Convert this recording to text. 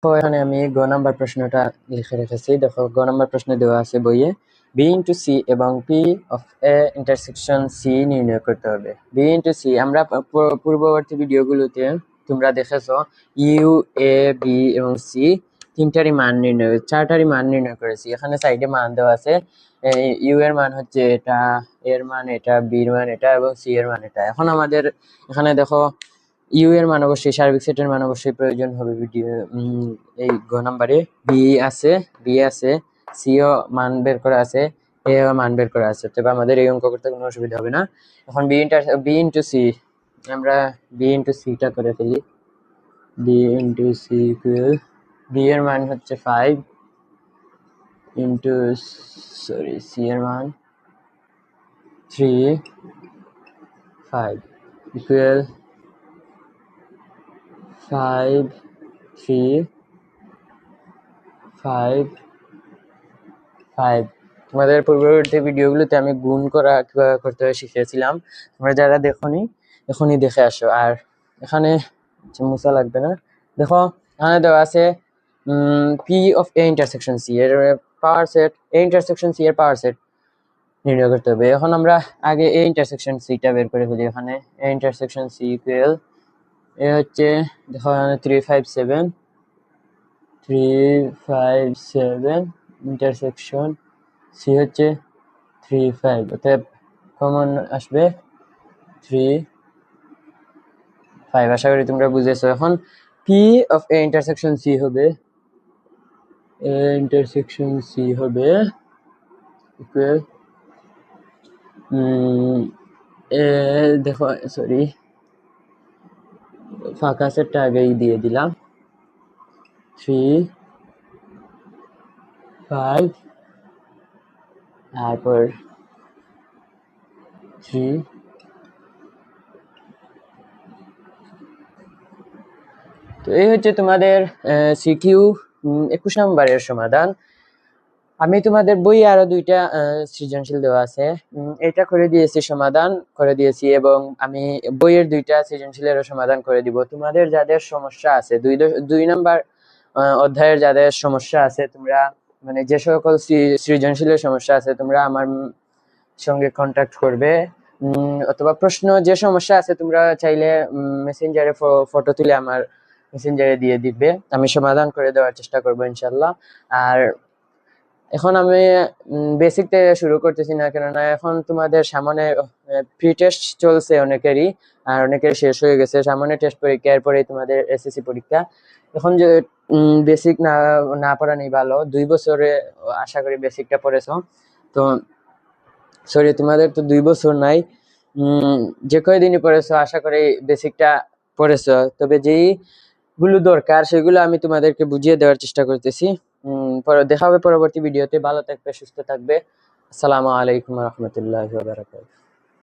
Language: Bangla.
তো এখানে আমি গ নাম্বার প্রশ্নটা লিখে রেখেছি। দেখো, গ নাম্বার প্রশ্ন দেওয়া আছে বইয়ে, বি ইন্টু সি এবং P of A intersection C নির্ণয় করতে হবে। বি ইন্টু সি আমরা পূর্ববর্তী ভিডিওগুলোতে তোমরা দেখেছো ইউ, এ, বি এবং সি তিনটারই মান নির্ণয়, চারটারই মান নির্ণয় করেছি। এখানে সাইডে মান দেওয়া আছে, ইউ এর মান হচ্ছে এটা, এর মান এটা, বি এর মান এটা এবং সি এর মান এটা। এখন আমাদের এখানে দেখো ইউ এর মান অবশ্যই, সার্বিক সেটের মান অবশ্যই প্রয়োজন হবে ভিডিও এই গ নাম্বারে। বি আছে, সি ও মান বের করা আছে, এ ও মান বের করা আছে, তবে আমাদের এই অঙ্ক করতে কোনো অসুবিধা হবে না। এখন বি ইন্টু সি, আমরা বি ইন্টু সিটা করে ফেলি। B into C equal, B এর মান হচ্ছে 5 ইন্টু সি এর মান 3, 5 ইকুয়াল 5, 3, 5, 5। তোমাদের পূর্ববর্তী ভিডিওগুলোতে আমি গুণ করা কিভাবে করতে হয় শিখিয়েছিলাম, তোমরা যারা দেখোনি এখনই দেখে আসো। আর এখানে মুছা লাগবে না। দেখো এখানে দেওয়া আছে P of A intersection C এর power set, A intersection C এর পাওয়ার সেট নির্ণয় করতে হবে। এখন আমরা আগে এ ইন্টারসেকশন সিটা বের করে ফেলি। এখানে এ ইন্টারসেকশন সি ইকুয়াল, এ হচ্ছে দেখো 3, 5, 7, 3, 5, 7 ইন্টারসেকশন সি হচ্ছে 3, 5, অতএব কমন আসবে 3, 5। আশা করি তোমরা বুঝেছো। এখন P of A intersection C হবে, এ ইন্টারসেকশন সি হবে ইকুয়াল, দেখো সরি ফাঁকা সেটটা আগেই দিয়ে দিলাম, 3, 5 তারপর 3। তো এই হচ্ছে তোমাদের সিকিউ 21 নম্বরের সমাধান। আমি তোমাদের বই আরো দুইটা সৃজনশীল দেওয়া আছে, এটা করে দিয়েছি, সমাধান করে দিয়েছি, এবং আমি বইয়ের দুইটা সৃজনশীলেরও সমাধান করে দিব। তোমাদের যাদের সমস্যা আছে 2 নাম্বার অধ্যায়ের যাদের সমস্যা আছে, তোমরা মানে যে সকল সৃজনশীলের সমস্যা আছে তোমরা আমার সঙ্গে কন্ট্যাক্ট করবে, অথবা প্রশ্ন যে সমস্যা আছে তোমরা চাইলে মেসেঞ্জারে ফটো তুলে আমার মেসেঞ্জারে দিয়ে দিবে, আমি সমাধান করে দেওয়ার চেষ্টা করবো ইনশাল্লাহ। আর এখন আমি বেসিক থেকে শুরু করতেছি না, কেননা এখন তোমাদের সামনে প্রি টেস্ট চলছে অনেকেরই, আর অনেকের শেষ হয়ে গেছে। সামনে টেস্ট পরীক্ষা, এরপরে তোমাদের এসএসসি পরীক্ষা। এখন যে বেসিক না পড়া নেই ভালো, 2 বছরে আশা করি বেসিকটা পড়েছো। তো সরি, তোমাদের তো 2 বছর নাই, যে কয়দিনই পড়েছো আশা করি বেসিকটা পড়েছো, তবে যেই গুলো দরকার সেগুলো আমি তোমাদেরকে বুঝিয়ে দেওয়ার চেষ্টা করতেছি। দেখা হবে পরবর্তী ভিডিওতে। ভালো থাকবে, সুস্থ থাকবে। আসসালামু আলাইকুম ওয়া রাহমাতুল্লাহি ওয়া বারাকাতুহু।